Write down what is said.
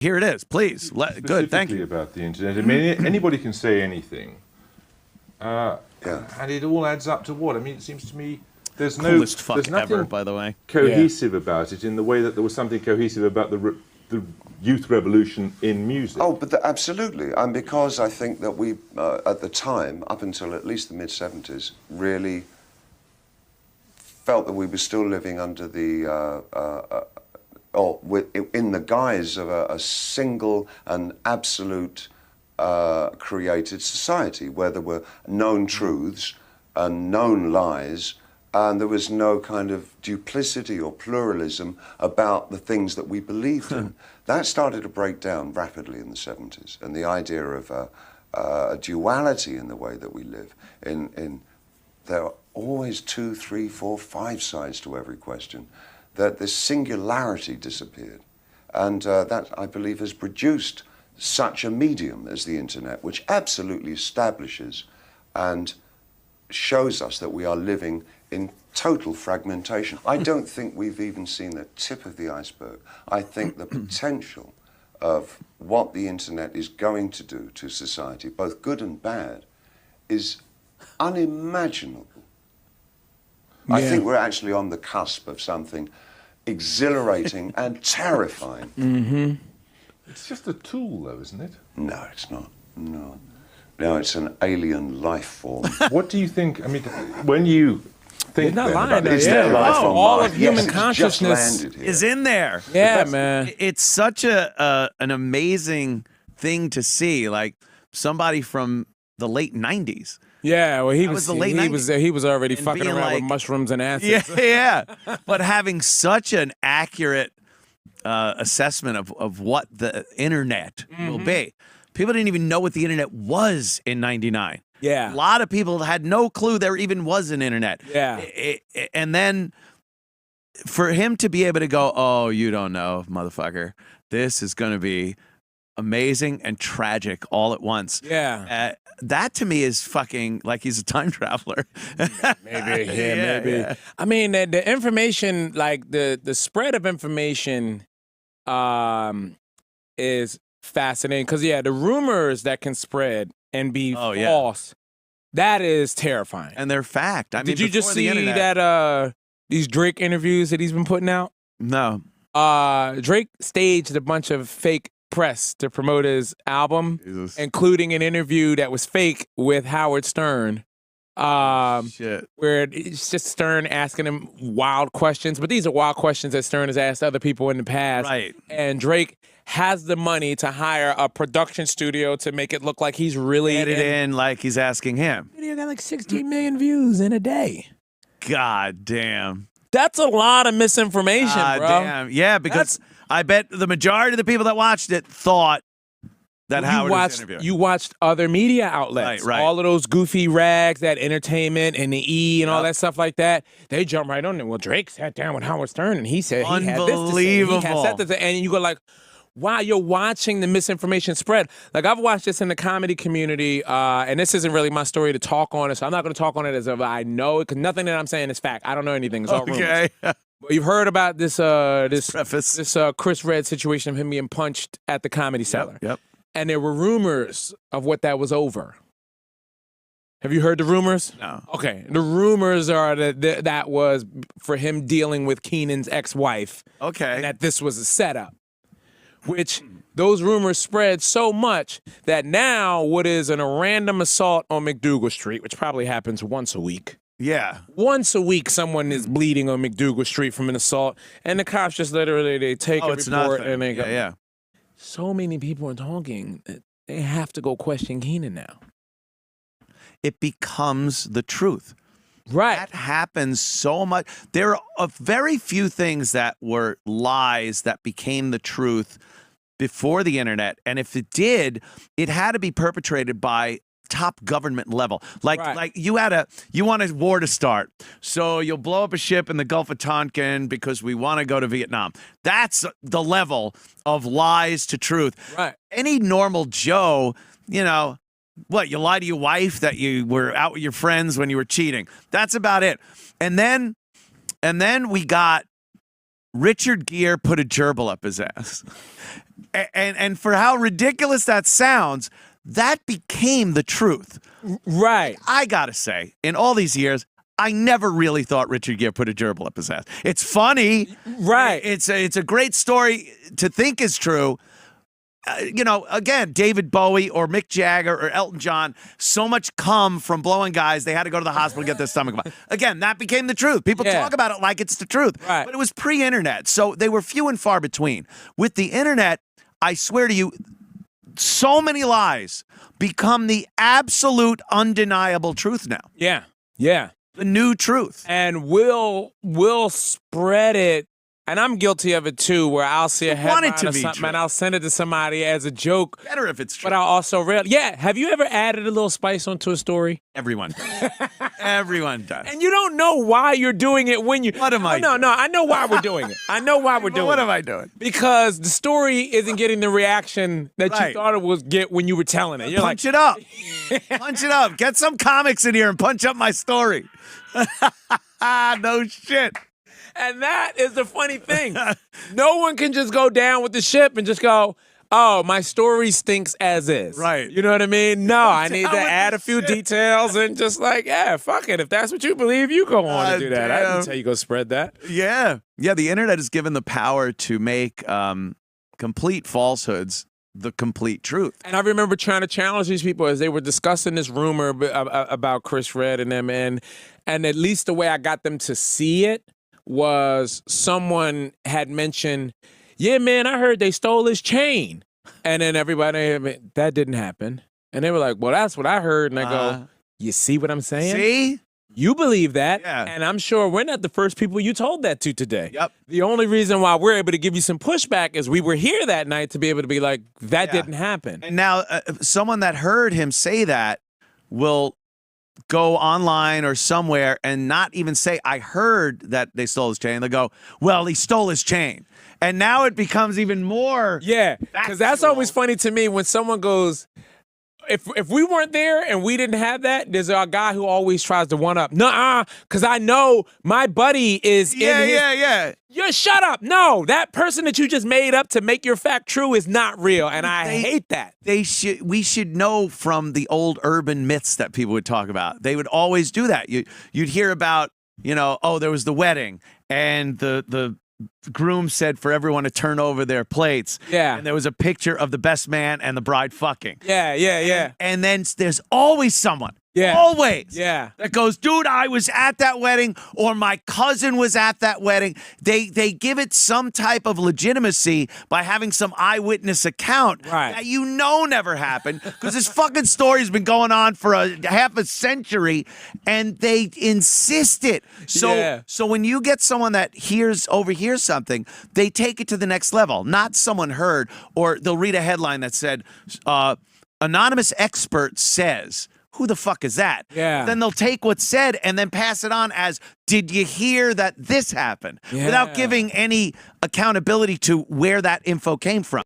here it is. Please. Good. Thank you. About the internet. I mean, anybody can say anything. And it all adds up to what? I mean, it seems to me there's nothing ever, by the way, cohesive about it in the way that there was something cohesive about the youth revolution in music. Oh, but absolutely. And because I think that we, at the time, up until at least the mid-70s, really felt that we were still living under the, in the guise of a single and absolute created society where there were known truths and known lies, and there was no kind of duplicity or pluralism about the things that we believed in. That started to break down rapidly in the 70s, and the idea of a duality in the way that we live. There are always 2, 3, 4, 5 sides to every question. That this singularity disappeared, and that, I believe, has produced such a medium as the internet, which absolutely establishes and shows us that we are living in total fragmentation. I don't think we've even seen the tip of the iceberg. I think the potential of what the internet is going to do to society, both good and bad, is unimaginable. I think we're actually on the cusp of something exhilarating and terrifying. Mm-hmm. It's just a tool, though, isn't it? No, it's not. No, it's an alien life form. What do you think? I mean, when you think about it, all of human consciousness is in there. Yeah, man. It's such an amazing thing to see. Like somebody from the late 90s. Yeah, well, he was already and fucking around with mushrooms and acids. Yeah. But having such an accurate assessment of what the internet will be. People didn't even know what the internet was in 99. Yeah. A lot of people had no clue there even was an internet. Yeah. And then for him to be able to go, oh, you don't know, motherfucker, this is going to be amazing and tragic all at once. Yeah. That to me is fucking like he's a time traveler. Maybe. Yeah. I mean, the information, like the spread of information is fascinating because, the rumors that can spread and be false, that is terrifying. And they're fact. I mean, did you just see that these Drake interviews that he's been putting out? No. Drake staged a bunch of fake press to promote his album, including an interview that was fake with Howard Stern. Where it's just Stern asking him wild questions, but these are wild questions that Stern has asked other people in the past. Right. And Drake has the money to hire a production studio to make it look like he's really edit in like he's asking him. Video got like 16 million views in a day. God damn. That's a lot of misinformation, bro. Damn. Yeah, because I bet the majority of the people that watched it thought that Howard was interviewing. You watched other media outlets. Right. All of those goofy rags, that Entertainment and the E and all that stuff like that. They jump right on it. Well, Drake sat down with Howard Stern and he said he had this to say. He had that to say. And you go like, wow, you're watching the misinformation spread. Like, I've watched this in the comedy community, and this isn't really my story to talk on it, so I'm not going to talk on it as if I know it, because nothing that I'm saying is fact. I don't know anything. It's all rumors. But you've heard about this Chris Red situation of him being punched at the Comedy Cellar. Yep. And there were rumors of what that was over. Have you heard the rumors? No. Okay. The rumors are that was for him dealing with Keenan's ex-wife. Okay. And that this was a setup. Which those rumors spread so much that now what is a random assault on McDougal Street, which probably happens once a week. Yeah. Once a week, someone is bleeding on McDougal Street from an assault, and the cops just literally, they take a report and they go. Yeah. So many people are talking that they have to go question Keenan now. It becomes the truth. Right. That happens so much. There are very few things that were lies that became the truth before the internet. And if it did, it had to be perpetrated by top government level. Like you want a war to start. So you'll blow up a ship in the Gulf of Tonkin because we want to go to Vietnam. That's the level of lies to truth. Right. Any normal Joe, what, you lie to your wife that you were out with your friends when you were cheating. That's about it. And then we got Richard Gere put a gerbil up his ass. And for how ridiculous that sounds, that became the truth. Right. I gotta say, in all these years, I never really thought Richard Gere put a gerbil up his ass. It's funny. Right. It's a great story to think is true. Again, David Bowie or Mick Jagger or Elton John, so much cum from blowing guys, they had to go to the hospital to get their stomach. Again, that became the truth. People talk about it like it's the truth. Right. But it was pre-internet, so they were few and far between. With the internet, I swear to you, so many lies become the absolute undeniable truth now. Yeah. Yeah. The new truth. And we'll spread it. And I'm guilty of it too, where I'll see a headline or something true. and I'll send it to somebody as a joke. Better if it's true. But I'll also have you ever added a little spice onto a story? Everyone does. Everyone does. And you don't know why you're doing it when you. What am I doing? No, I know why we're doing it. I know why we're doing it. What am I doing? Because the story isn't getting the reaction that you Right. thought it would get when you were telling it. You're Punch it up. Punch it up. Get some comics in here and punch up my story. No shit. And that is the funny thing. No one can just go down with the ship and just go, oh, my story stinks as is. Right. You know what I mean? No, I need to down with add the a few ship. details and just yeah, fuck it. If that's what you believe, you go on and do that. I didn't damn. tell you go spread that. Yeah. Yeah, the internet is given the power to make complete falsehoods the complete truth. And I remember trying to challenge these people as they were discussing this rumor about Chris Redd and them. And at least the way I got them to see it was someone had mentioned, yeah, man, I heard they stole his chain. And then everybody, that didn't happen. And they were like, well, that's what I heard. And I go, you see what I'm saying? See? You believe that. Yeah. And I'm sure we're not the first people you told that to today. Yep. The only reason why we're able to give you some pushback is we were here that night to be able to be like, that didn't happen. And now someone that heard him say that will go online or somewhere and not even say, I heard that they stole his chain. They'll go, well, he stole his chain. And now it becomes even more. Yeah, because that's factual. always funny to me when someone goes, if we weren't there and we didn't have that, there's a guy who always tries to one up. Nuh-uh, because I know my buddy is in his... Yeah. You shut up. No, that person that you just made up to make your fact true is not real, and I hate that. We should know from the old urban myths that people would talk about. They would always do that. You'd hear about, there was the wedding and the groom said for everyone to turn over their plates. Yeah. And there was a picture of the best man and the bride fucking. Yeah. And then there's always someone. Yeah. Always. Yeah. That goes, dude, I was at that wedding, or my cousin was at that wedding. They give it some type of legitimacy by having some eyewitness account that never happened, because this fucking story's been going on for half a century, and they insist it. So when you get someone that overhears something, they take it to the next level. Not someone heard, or they'll read a headline that said, anonymous expert says. Who the fuck is that? Yeah. Then they'll take what's said and then pass it on as, did you hear that this happened? Yeah. Without giving any accountability to where that info came from.